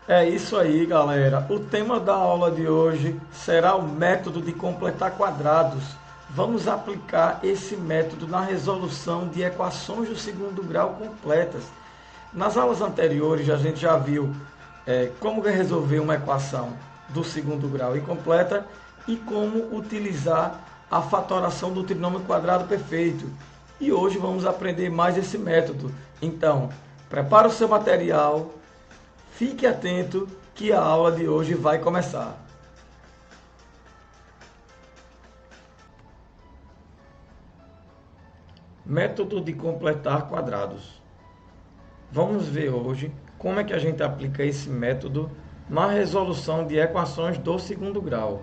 É isso aí, galera. O tema da aula de hoje será o método de completar quadrados. Vamos aplicar esse método na resolução de equações do segundo grau completas. Nas aulas anteriores, a gente já viu como resolver uma equação do segundo grau incompleta e como utilizar a fatoração do trinômio quadrado perfeito. E hoje vamos aprender mais esse método. Então, prepare o seu material. Fique atento que a aula de hoje vai começar. Método de completar quadrados. Vamos ver hoje como é que a gente aplica esse método na resolução de equações do segundo grau.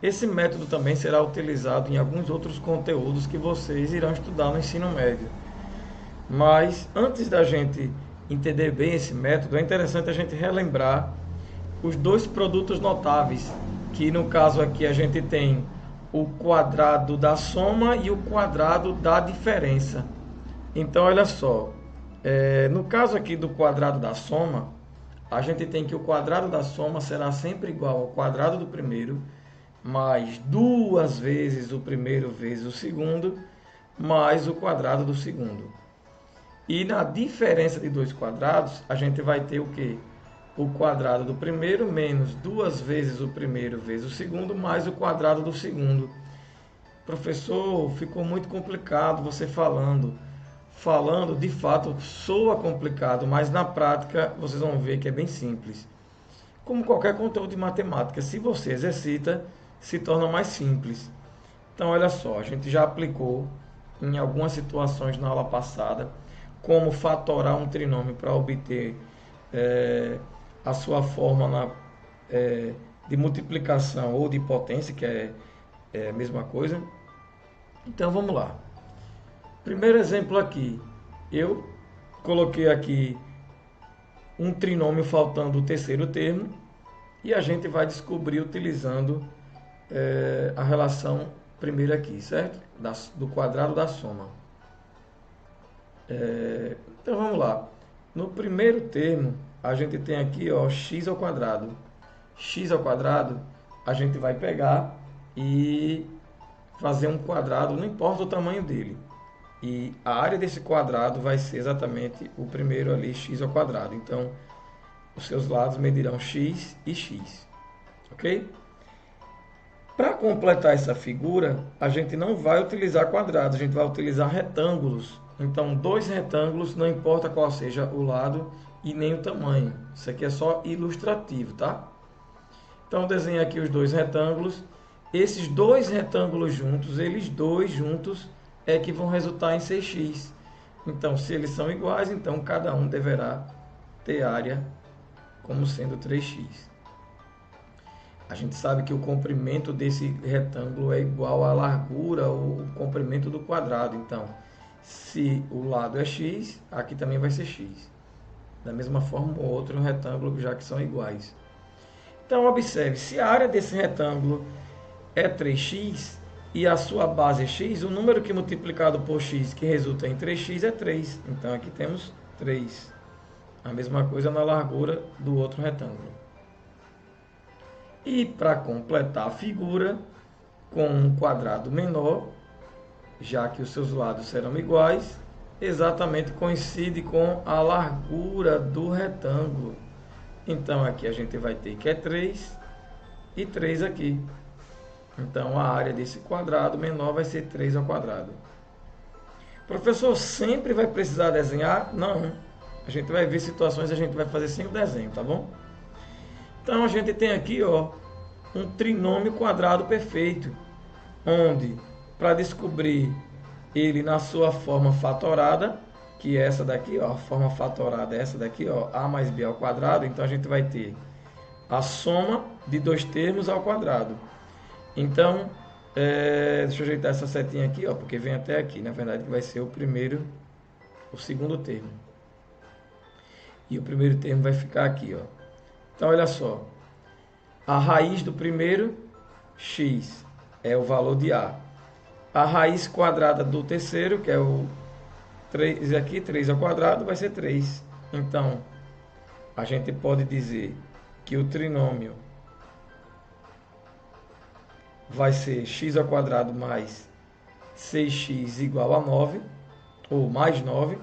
Esse método também será utilizado em alguns outros conteúdos que vocês irão estudar no ensino médio. Mas antes da gente entender bem esse método, é interessante a gente relembrar os dois produtos notáveis, que no caso aqui a gente tem o quadrado da soma e o quadrado da diferença. Então, olha só, no caso aqui do quadrado da soma, a gente tem que o quadrado da soma será sempre igual ao quadrado do primeiro, mais duas vezes o primeiro vezes o segundo, mais o quadrado do segundo. E na diferença de dois quadrados, a gente vai ter o quê? O quadrado do primeiro menos duas vezes o primeiro vezes o segundo, mais o quadrado do segundo. Professor, ficou muito complicado você falando. Falando, de fato, soa complicado, mas na prática vocês vão ver que é bem simples. Como qualquer conteúdo de matemática, se você exercita, se torna mais simples. Então, olha só, a gente já aplicou em algumas situações na aula passada como fatorar um trinômio para obter a sua fórmula de multiplicação ou de potência, que é a mesma coisa. Então, vamos lá. Primeiro exemplo aqui, eu coloquei aqui um trinômio faltando o terceiro termo e a gente vai descobrir utilizando a relação primeira aqui, certo? Do quadrado da soma. Então vamos lá. No primeiro termo, a gente tem aqui ó, x ao quadrado. X ao quadrado, a gente vai pegar e fazer um quadrado, não importa o tamanho dele. E a área desse quadrado vai ser exatamente o primeiro ali, x ao quadrado. Então, os seus lados medirão x e x. Ok? Para completar essa figura, a gente não vai utilizar quadrados, a gente vai utilizar retângulos. Então, dois retângulos, não importa qual seja o lado e nem o tamanho. Isso aqui é só ilustrativo, tá? Então, desenho aqui os dois retângulos. Esses dois retângulos juntos, eles dois juntos, é que vão resultar em 6x. Então, se eles são iguais, então cada um deverá ter área como sendo 3x. A gente sabe que o comprimento desse retângulo é igual à largura ou o comprimento do quadrado. Então, se o lado é x, aqui também vai ser x. Da mesma forma, o outro retângulo, já que são iguais. Então, observe, se a área desse retângulo é 3x e a sua base é x, o número que multiplicado por x, que resulta em 3x, é 3. Então, aqui temos 3. A mesma coisa na largura do outro retângulo. E para completar a figura, com um quadrado menor, já que os seus lados serão iguais, exatamente coincide com a largura do retângulo. Então, aqui a gente vai ter que é 3 e 3 aqui. Então, a área desse quadrado menor vai ser 3 ao quadrado. Professor, sempre vai precisar desenhar? Não. A gente vai ver situações e a gente vai fazer sem o desenho, tá bom? Então, a gente tem aqui ó, um trinômio quadrado perfeito, onde, para descobrir ele na sua forma fatorada, que é essa daqui, ó, a forma fatorada é essa daqui, ó, a mais b ao quadrado, então a gente vai ter a soma de dois termos ao quadrado. Então, deixa eu ajeitar essa setinha aqui, ó, porque vem até aqui, na verdade que vai ser o segundo termo. E o primeiro termo vai ficar aqui, ó. Então, olha só, a raiz do primeiro, x, é o valor de a. A raiz quadrada do terceiro, que é o 3 aqui, 3 ao quadrado, vai ser 3. Então, a gente pode dizer que o trinômio vai ser x ao quadrado mais 6x igual a 9, ou mais 9,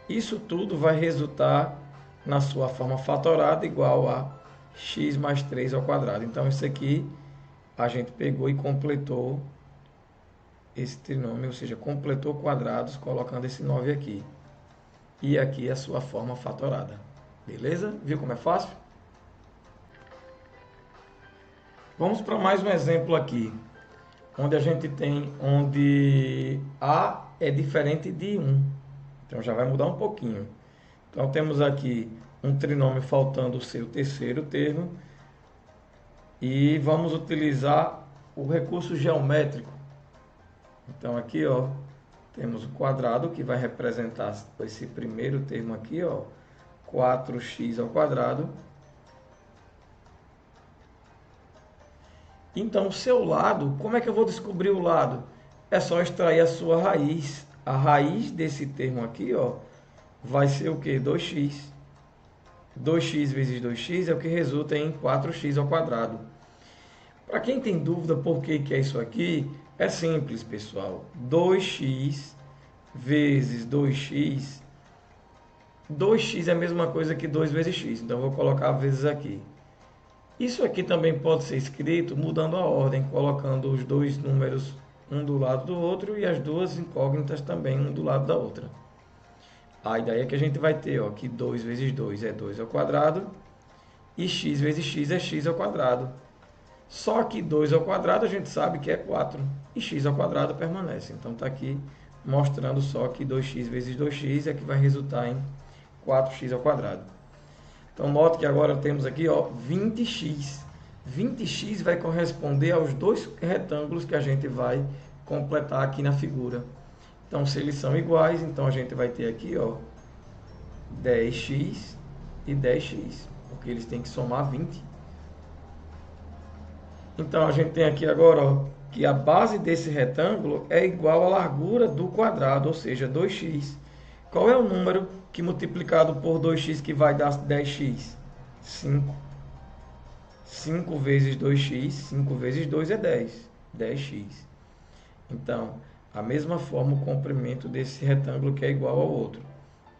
isso tudo vai resultar na sua forma fatorada igual a x mais 3 ao quadrado. Então, isso aqui a gente pegou e completou esse trinômio, ou seja, completou quadrados colocando esse 9 aqui. E aqui a sua forma fatorada. Beleza? Viu como é fácil? Vamos para mais um exemplo aqui, onde a gente tem, onde A é diferente de 1. Então já vai mudar um pouquinho. Então temos aqui um trinômio faltando o seu terceiro termo e vamos utilizar o recurso geométrico. Então aqui, ó, temos o quadrado que vai representar esse primeiro termo aqui, ó, 4x ao quadrado. Então, o seu lado, como é que eu vou descobrir o lado? É só extrair a sua raiz. A raiz desse termo aqui, ó, vai ser o quê? 2x. 2x vezes 2x é o que resulta em 4x ao quadrado. Para quem tem dúvida por que é isso aqui, é simples, pessoal. 2x vezes 2x. 2x é a mesma coisa que 2 vezes x. Então, eu vou colocar vezes aqui. Isso aqui também pode ser escrito mudando a ordem, colocando os dois números um do lado do outro e as duas incógnitas também um do lado da outra. A ideia é que a gente vai ter, ó, que 2 vezes 2 é 2 ao quadrado e x vezes x é x ao quadrado. Só que 2 ao quadrado a gente sabe que é 4 e x ao quadrado permanece. Então está aqui mostrando só que 2x vezes 2x é que vai resultar em 4x ao quadrado. Então, note que agora temos aqui, ó, 20x. 20x vai corresponder aos dois retângulos que a gente vai completar aqui na figura. Então, se eles são iguais, então a gente vai ter aqui, ó, 10x e 10x, porque eles têm que somar 20. Então, a gente tem aqui agora, ó, que a base desse retângulo é igual à largura do quadrado, ou seja, 2x. Qual é o número que multiplicado por 2x que vai dar 10x? 5. 5 vezes 2x, 5 vezes 2 é 10. 10x. Então, a mesma forma, o comprimento desse retângulo que é igual ao outro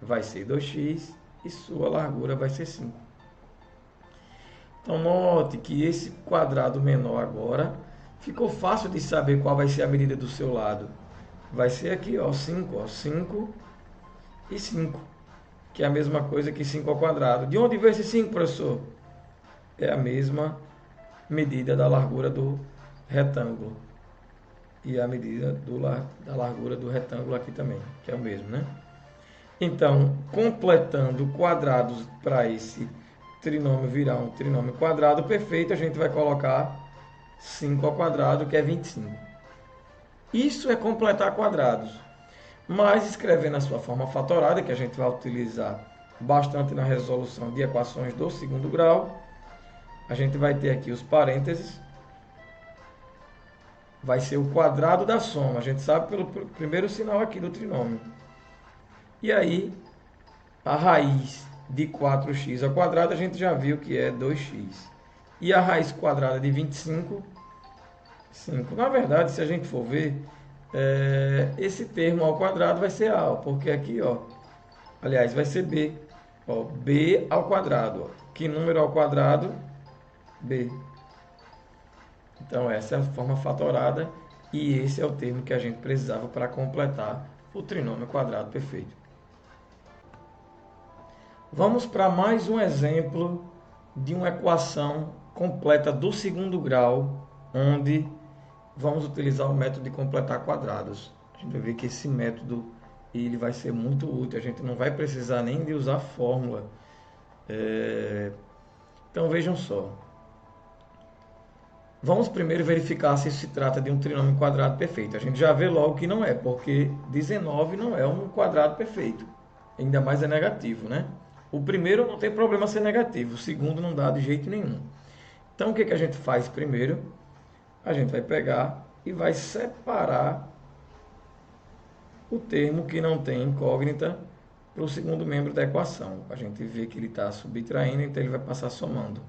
vai ser 2x e sua largura vai ser 5. Então, note que esse quadrado menor agora ficou fácil de saber qual vai ser a medida do seu lado. Vai ser aqui, ó, 5, ó, 5 e 5, que é a mesma coisa que 5 ao quadrado. De onde veio esse 5, professor? É a mesma medida da largura do retângulo. E a medida da largura do retângulo aqui também, que é o mesmo, né? Então, completando quadrados para esse trinômio virar um trinômio quadrado perfeito, a gente vai colocar 5 ao quadrado, que é 25. Isso é completar quadrados. Mas escrevendo a sua forma fatorada, que a gente vai utilizar bastante na resolução de equações do segundo grau, a gente vai ter aqui os parênteses, vai ser o quadrado da soma, a gente sabe pelo primeiro sinal aqui do trinômio. E aí, a raiz de 4x ao quadrado, a gente já viu que é 2x. E a raiz quadrada de 25, 5. Na verdade, se a gente for ver, esse termo ao quadrado vai ser A, porque aqui, ó, aliás, vai ser B. Ó, B ao quadrado. Ó. Que número ao quadrado? B. Então, essa é a forma fatorada e esse é o termo que a gente precisava para completar o trinômio quadrado perfeito. Vamos para mais um exemplo de uma equação completa do segundo grau, onde vamos utilizar o método de completar quadrados. A gente vai ver que esse método ele vai ser muito útil, a gente não vai precisar nem de usar fórmula. Então vejam só. Vamos primeiro verificar se se trata de um trinômio quadrado perfeito. A gente já vê logo que não é, porque 19 não é um quadrado perfeito. Ainda mais é negativo, né? O primeiro não tem problema ser negativo, o segundo não dá de jeito nenhum. Então o que a gente faz primeiro? A gente vai pegar e vai separar o termo que não tem incógnita para o segundo membro da equação. A gente vê que ele está subtraindo, então ele vai passar somando.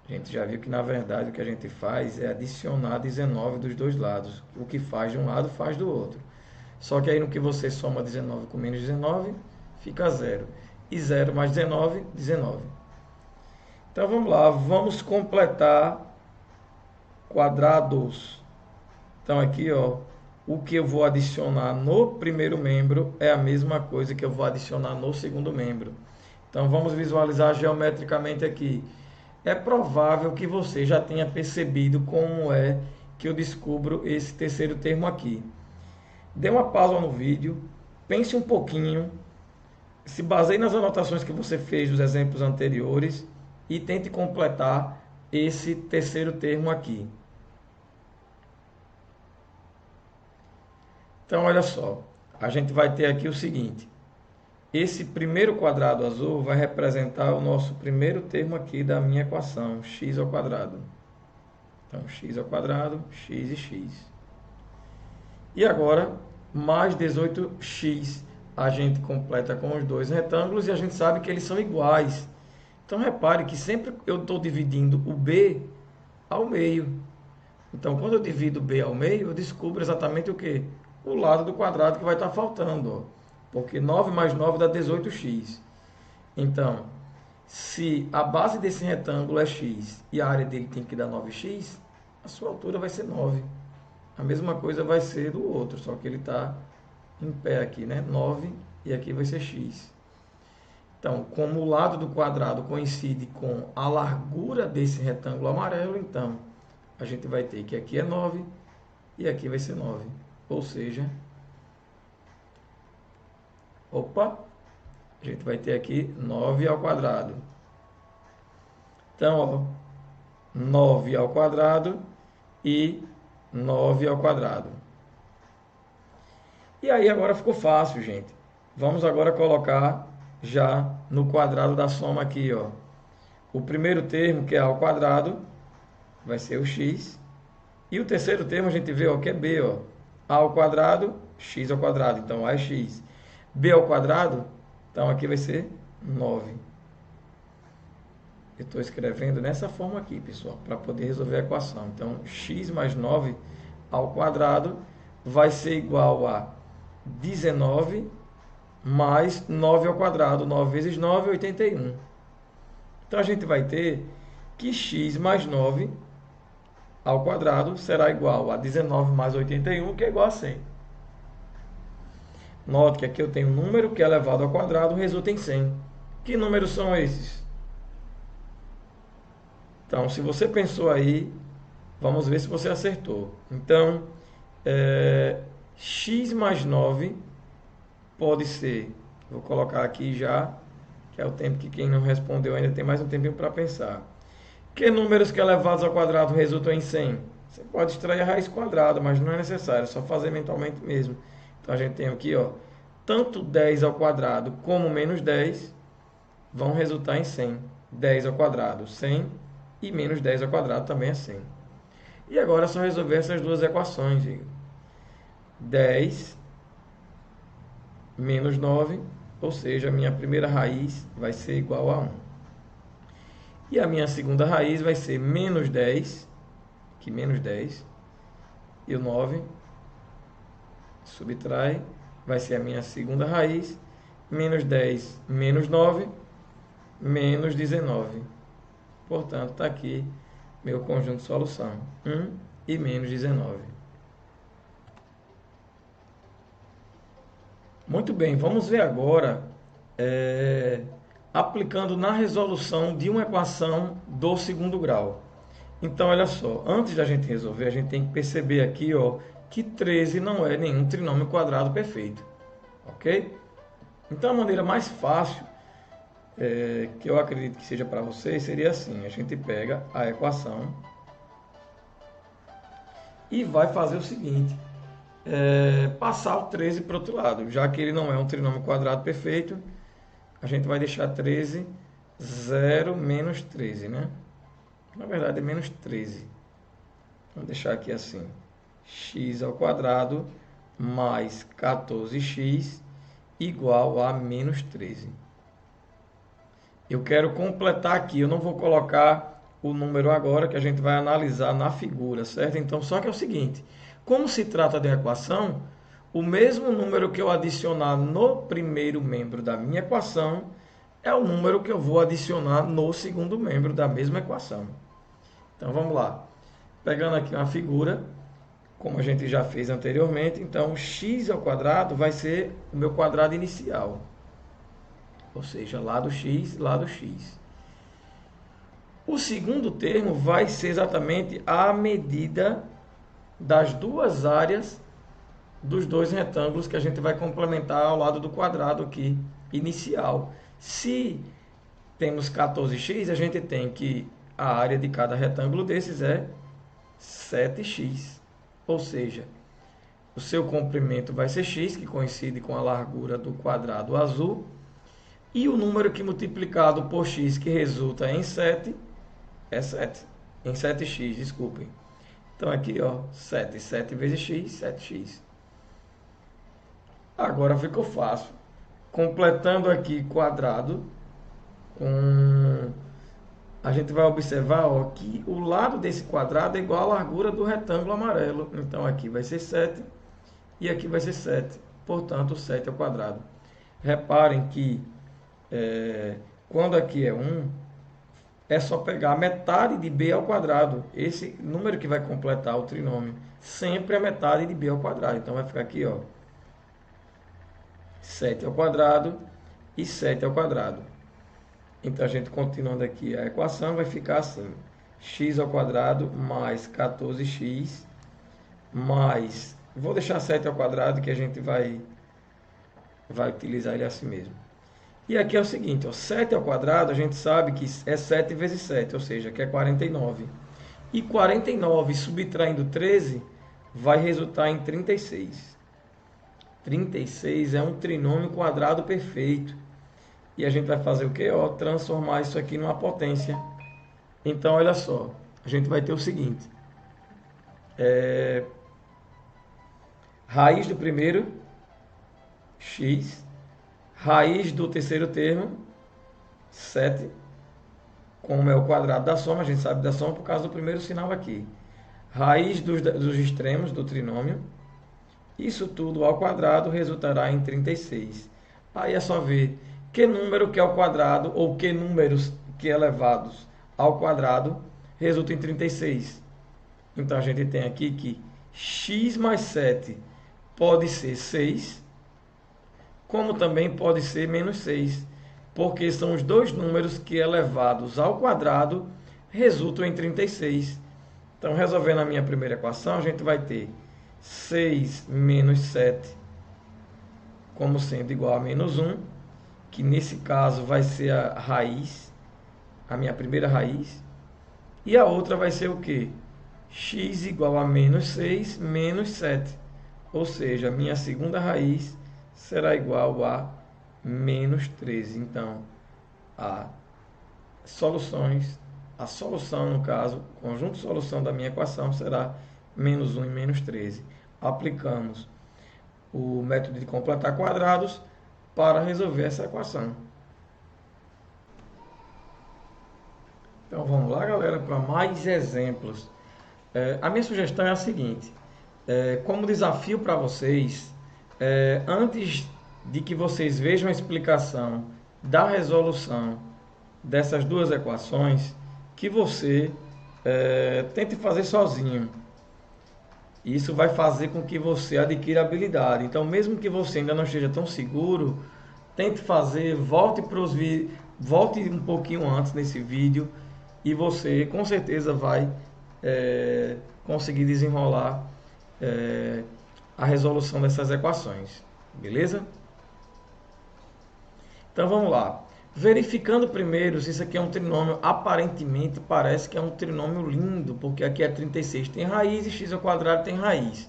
A gente já viu que, na verdade, o que a gente faz é adicionar 19 dos dois lados. O que faz de um lado, faz do outro. Só que aí no que você soma 19 com menos 19, fica 0. E 0 mais 19, 19. Então vamos lá, vamos completar quadrados. Então aqui, ó, o que eu vou adicionar no primeiro membro é a mesma coisa que eu vou adicionar no segundo membro. Então vamos visualizar geometricamente aqui. É provável que você já tenha percebido como é que eu descubro esse terceiro termo aqui. Dê uma pausa no vídeo, pense um pouquinho, se baseie nas anotações que você fez dos exemplos anteriores e tente completar esse terceiro termo aqui. Então, olha só, a gente vai ter aqui o seguinte. Esse primeiro quadrado azul vai representar o nosso primeiro termo aqui da minha equação, x ao quadrado. Então, x ao quadrado, x e x. E agora, mais 18x, a gente completa com os dois retângulos e a gente sabe que eles são iguais. Então, repare que sempre eu estou dividindo o b ao meio. Então, quando eu divido b ao meio, eu descubro exatamente o quê? O lado do quadrado que vai estar faltando, ó. Porque 9 mais 9 dá 18x. Então, se a base desse retângulo é x e a área dele tem que dar 9x, a sua altura vai ser 9. A mesma coisa vai ser do outro, só que ele está em pé aqui, né? 9 e aqui vai ser x. Então, como o lado do quadrado coincide com a largura desse retângulo amarelo, então a gente vai ter que aqui é 9 e aqui vai ser 9. Ou seja, a gente vai ter aqui 9 ao quadrado. Então, ó, 9 ao quadrado e 9 ao quadrado. E aí agora ficou fácil, gente. Vamos agora colocar já no quadrado da soma aqui, ó. O primeiro termo, que é a ao quadrado, vai ser o x. E o terceiro termo a gente vê, ó, que é b, ó. A ao quadrado, x ao quadrado. Então, a é x. B ao quadrado, então aqui vai ser 9. Eu estou escrevendo nessa forma aqui, pessoal, para poder resolver a equação. Então, x mais 9 ao quadrado vai ser igual a 19 mais 9 ao quadrado. 9 vezes 9 é 81. Então, a gente vai ter que x mais 9 ao quadrado será igual a 19 mais 81, que é igual a 100. Note que aqui eu tenho um número que é elevado ao quadrado, resulta em 100. Que números são esses? Então, se você pensou aí, vamos ver se você acertou. Então, x mais 9 pode ser, vou colocar aqui já, que é o tempo que quem não respondeu ainda tem mais um tempinho para pensar. Que números que elevados ao quadrado resultam em 100? Você pode extrair a raiz quadrada, mas não é necessário, é só fazer mentalmente mesmo. Então, a gente tem aqui, ó, tanto 10 ao quadrado como menos 10 vão resultar em 100. 10 ao quadrado, 100, e menos 10 ao quadrado também é 100. E agora é só resolver essas duas equações. 10 menos 9, ou seja, a minha primeira raiz vai ser igual a 1. E a minha segunda raiz vai ser menos 10, que menos 10, e o 9 subtrai, vai ser a minha segunda raiz, menos 10 menos 9, menos 19. Portanto, está aqui meu conjunto de solução, 1 e menos 19. Muito bem, vamos ver agora, aplicando na resolução de uma equação do segundo grau. Então, olha só, antes da gente resolver, a gente tem que perceber aqui, ó, que 13 não é nenhum trinômio quadrado perfeito, ok? Então, a maneira mais fácil, que eu acredito que seja para vocês, seria assim: a gente pega a equação e vai fazer o seguinte, passar o 13 para o outro lado. Já que ele não é um trinômio quadrado perfeito, a gente vai deixar 13, 0 menos 13, né? Na verdade é menos 13. Vamos deixar aqui assim, x ao quadrado mais 14x igual a menos 13. Eu quero completar aqui, eu não vou colocar o número agora que a gente vai analisar na figura, certo? Então, só que é o seguinte, como se trata de uma equação, o mesmo número que eu adicionar no primeiro membro da minha equação é o número que eu vou adicionar no segundo membro da mesma equação. Então, vamos lá. Pegando aqui uma figura, como a gente já fez anteriormente, então x ao quadrado vai ser o meu quadrado inicial. Ou seja, lado x, lado x. O segundo termo vai ser exatamente a medida das duas áreas dos dois retângulos que a gente vai complementar ao lado do quadrado aqui, inicial. Se temos 14x, a gente tem que a área de cada retângulo desses é 7x. Ou seja, o seu comprimento vai ser x, que coincide com a largura do quadrado azul, e o número que multiplicado por x, que resulta em 7, é 7. Em 7x, desculpem. Então aqui, ó, 7. 7 vezes x, 7x. Agora ficou fácil. Completando aqui quadrado, a gente vai observar, ó, que o lado desse quadrado é igual à largura do retângulo amarelo. Então aqui vai ser 7 e aqui vai ser 7. Portanto, 7 ao quadrado. Reparem que quando aqui é 1, é só pegar a metade de b ao quadrado. Esse número que vai completar o trinômio sempre é metade de b ao quadrado. Então vai ficar aqui, ó, 7 ao quadrado e 7 ao quadrado. Então a gente continuando aqui a equação vai ficar assim: x ao quadrado mais 14x mais... Vou deixar 7 ao quadrado que a gente vai utilizar ele assim mesmo. E aqui é o seguinte, ó, 7 ao quadrado a gente sabe que é 7 vezes 7, ou seja, que é 49. E 49 subtraindo 13 vai resultar em 36. 36 é um trinômio quadrado perfeito. E a gente vai fazer o quê? Ó, transformar isso aqui numa potência. Então, olha só, a gente vai ter o seguinte. Raiz do primeiro, x. Raiz do terceiro termo, 7. Como é o quadrado da soma, a gente sabe da soma por causa do primeiro sinal aqui. Raiz dos extremos do trinômio. Isso tudo ao quadrado resultará em 36. Aí é só ver que número que é ao quadrado ou que números que elevados ao quadrado resulta em 36. Então a gente tem aqui que x mais 7 pode ser 6, como também pode ser menos 6, porque são os dois números que elevados ao quadrado resultam em 36. Então, resolvendo a minha primeira equação, a gente vai ter 6 menos 7 como sendo igual a menos 1, que nesse caso vai ser a raiz, a minha primeira raiz. E a outra vai ser o quê? X igual a menos 6 menos 7. Ou seja, a minha segunda raiz será igual a menos 13. Então, a solução, no caso, conjunto de solução da minha equação será menos 1 e menos 13. Aplicamos o método de completar quadrados para resolver essa equação. Então vamos lá, galera, para mais exemplos. A minha sugestão é a seguinte: como desafio para vocês, antes de que vocês vejam a explicação da resolução dessas duas equações, que você tente fazer sozinho. Isso vai fazer com que você adquira habilidade. Então, mesmo que você ainda não esteja tão seguro, tente fazer, volte um pouquinho antes nesse vídeo e você com certeza vai conseguir desenrolar a resolução dessas equações. Beleza? Então vamos lá. Verificando primeiro se isso aqui é um trinômio, aparentemente parece que é um trinômio lindo, porque aqui é 36 tem raiz e x ao quadrado tem raiz.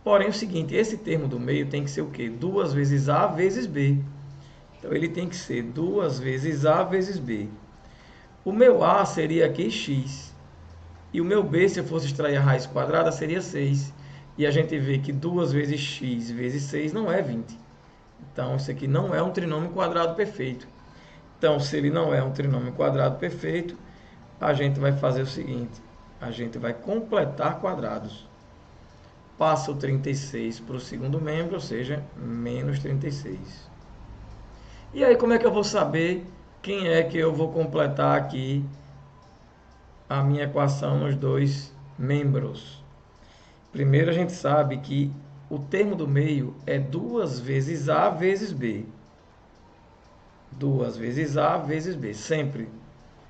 Porém é o seguinte, esse termo do meio tem que ser o quê? 2 vezes a vezes b. Então ele tem que ser 2 vezes a vezes b. O meu a seria aqui x. E o meu b, se eu fosse extrair a raiz quadrada, seria 6. E a gente vê que 2 vezes x vezes 6 não é 20. Então isso aqui não é um trinômio quadrado perfeito. Então, se ele não é um trinômio quadrado perfeito, a gente vai fazer o seguinte, a gente vai completar quadrados. Passa o 36 para o segundo membro, ou seja, menos 36. E aí como é que eu vou saber quem é que eu vou completar aqui a minha equação nos dois membros? Primeiro a gente sabe que o termo do meio é 2 vezes A vezes B. 2 vezes A vezes B, sempre.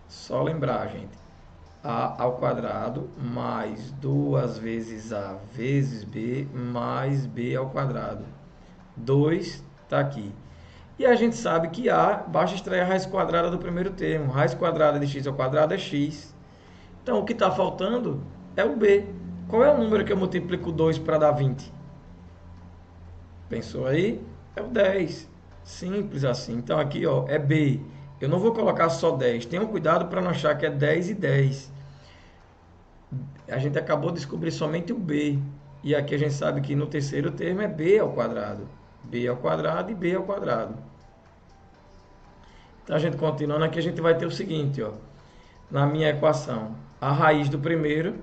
Só lembrar, gente. A ao quadrado mais 2 vezes A vezes B mais B ao quadrado. 2 está aqui. E a gente sabe que A, basta extrair a raiz quadrada do primeiro termo. Raiz quadrada de x ao quadrado é x. Então, o que está faltando é o B. Qual é o número que eu multiplico 2 para dar 20? Pensou aí? É o 10. Simples assim. Então, aqui ó, é B. Eu não vou colocar só 10. Tenham cuidado para não achar que é 10 e 10. A gente acabou de descobrir somente o B. E aqui a gente sabe que no terceiro termo é B ao quadrado. B ao quadrado e B ao quadrado. Então, a gente continuando aqui, a gente vai ter o seguinte, ó. Na minha equação, a raiz do primeiro,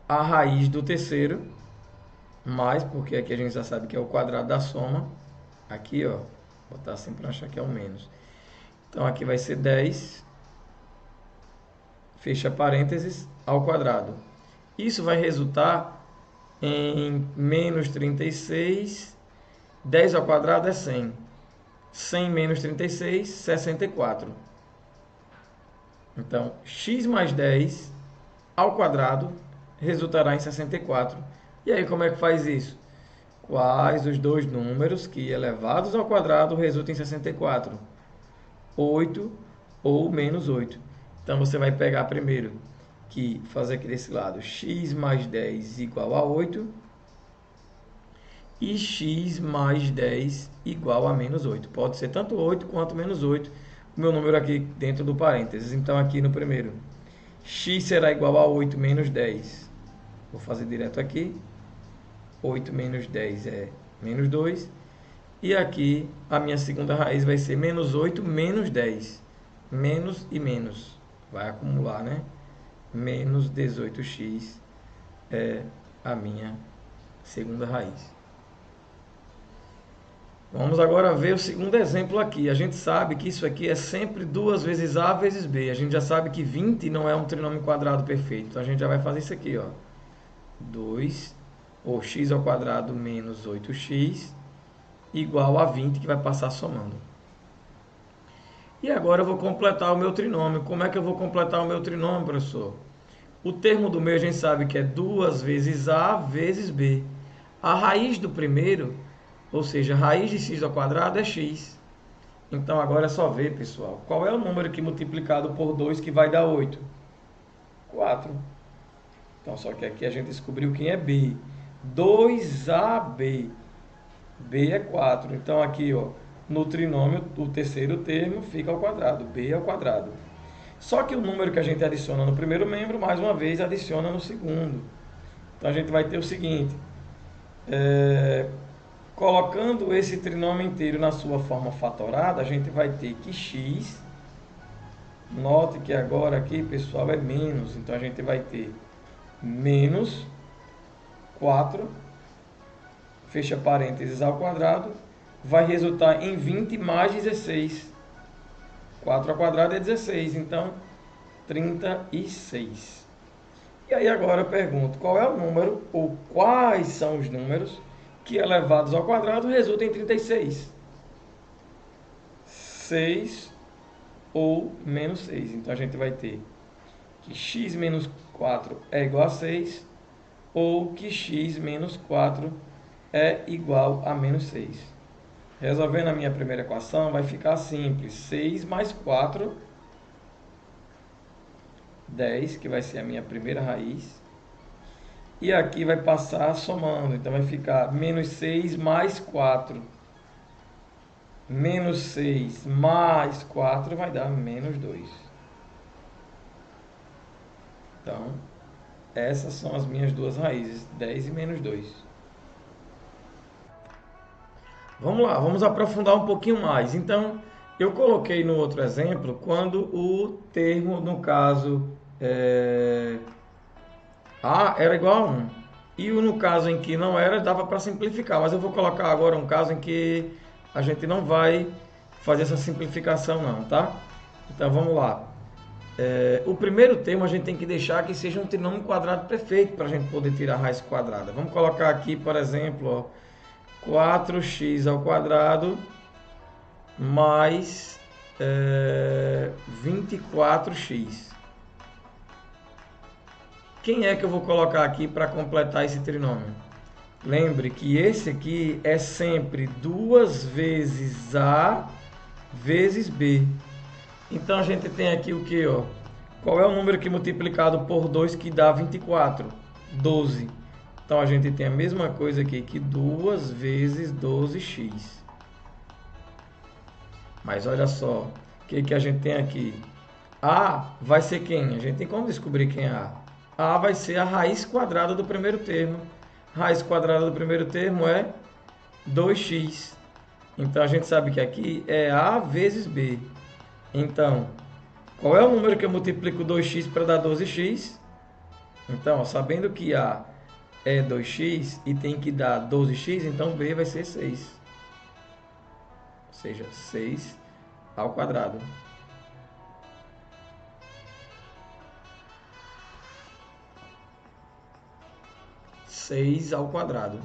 a raiz do terceiro, mais, porque aqui a gente já sabe que é o quadrado da soma. Aqui, ó, vou botar assim para achar que é o menos. Então, aqui vai ser 10, fecha parênteses, ao quadrado. Isso vai resultar em menos 36, 10 ao quadrado é 100. 100 menos 36, 64. Então, x mais 10 ao quadrado resultará em 64. E aí, como é que faz isso? Quais os dois números que elevados ao quadrado resultam em 64? 8 ou menos 8. Então, você vai pegar primeiro que fazer aqui desse lado x mais 10 igual a 8 e x mais 10 igual a menos 8. Pode ser tanto 8 quanto menos 8. O meu número aqui dentro do parênteses. Então, aqui no primeiro, x será igual a 8 menos 10. Vou fazer direto aqui. 8 menos 10 é menos 2. E aqui a minha segunda raiz vai ser menos 8 menos 10. Menos e menos. Vai acumular, né? Menos 18x é a minha segunda raiz. Vamos agora ver o segundo exemplo aqui. A gente sabe que isso aqui é sempre 2 vezes A vezes B. A gente já sabe que 20 não é um trinômio quadrado perfeito. Então, a gente já vai fazer isso aqui, ó. 2, ou x ao quadrado menos 8x, igual a 20, que vai passar somando. E agora eu vou completar o meu trinômio. Como é que eu vou completar o meu trinômio, professor? O termo do meio a gente sabe que é 2 vezes A vezes B. A raiz do primeiro, ou seja, a raiz de x ao quadrado é x. Então agora é só ver, pessoal. Qual é o número que multiplicado por 2 que vai dar 8? 4. Então só que aqui a gente descobriu quem é B. 2AB. B é 4. Então aqui, ó, no trinômio, o terceiro termo fica ao quadrado. B ao quadrado. Só que o número que a gente adiciona no primeiro membro, mais uma vez, adiciona no segundo. Então a gente vai ter o seguinte. Colocando esse trinômio inteiro na sua forma fatorada, a gente vai ter que x, note que agora aqui, pessoal, é menos, então a gente vai ter menos 4, fecha parênteses ao quadrado, vai resultar em 20 mais 16. 4 ao quadrado é 16, então 36. E aí agora eu pergunto, qual é o número, ou quais são os números que elevados ao quadrado resultam em 36. 6 ou menos 6. Então, a gente vai ter que x menos 4 é igual a 6, ou que x menos 4 é igual a menos 6. Resolvendo a minha primeira equação, vai ficar simples. 6 mais 4, 10, que vai ser a minha primeira raiz. E aqui vai passar somando, então vai ficar menos 6 mais 4. Menos 6 mais 4 vai dar menos 2. Então, essas são as minhas duas raízes, 10 e menos 2. Vamos lá, vamos aprofundar um pouquinho mais. Então, Eu coloquei no outro exemplo quando o termo, no caso, A era igual a 1. E no caso em que não era, dava para simplificar. Mas eu vou colocar agora um caso em que a gente não vai fazer essa simplificação não, tá? Então vamos lá. O primeiro termo a gente tem que deixar que seja um trinômio quadrado perfeito para a gente poder tirar a raiz quadrada. Vamos colocar aqui, por exemplo, ó, 4x ao quadrado mais 24x. Quem é que eu vou colocar aqui para completar esse trinômio? Lembre que esse aqui é sempre 2 vezes A vezes B. Então a gente tem aqui o que, ó? Qual é o número que multiplicado por 2 que dá 24? 12. Então a gente tem a mesma coisa aqui que 2 vezes 12x. Mas olha só, o que a gente tem aqui? A vai ser quem? A gente tem como descobrir quem é A? A vai ser a raiz quadrada do primeiro termo. Raiz quadrada do primeiro termo é 2x. Então a gente sabe que aqui é A vezes B. Então, qual é o número que eu multiplico 2x para dar 12x? Então, sabendo que A é 2x e tem que dar 12x, então B vai ser 6. Ou seja, 6 ao quadrado. 6 ao quadrado.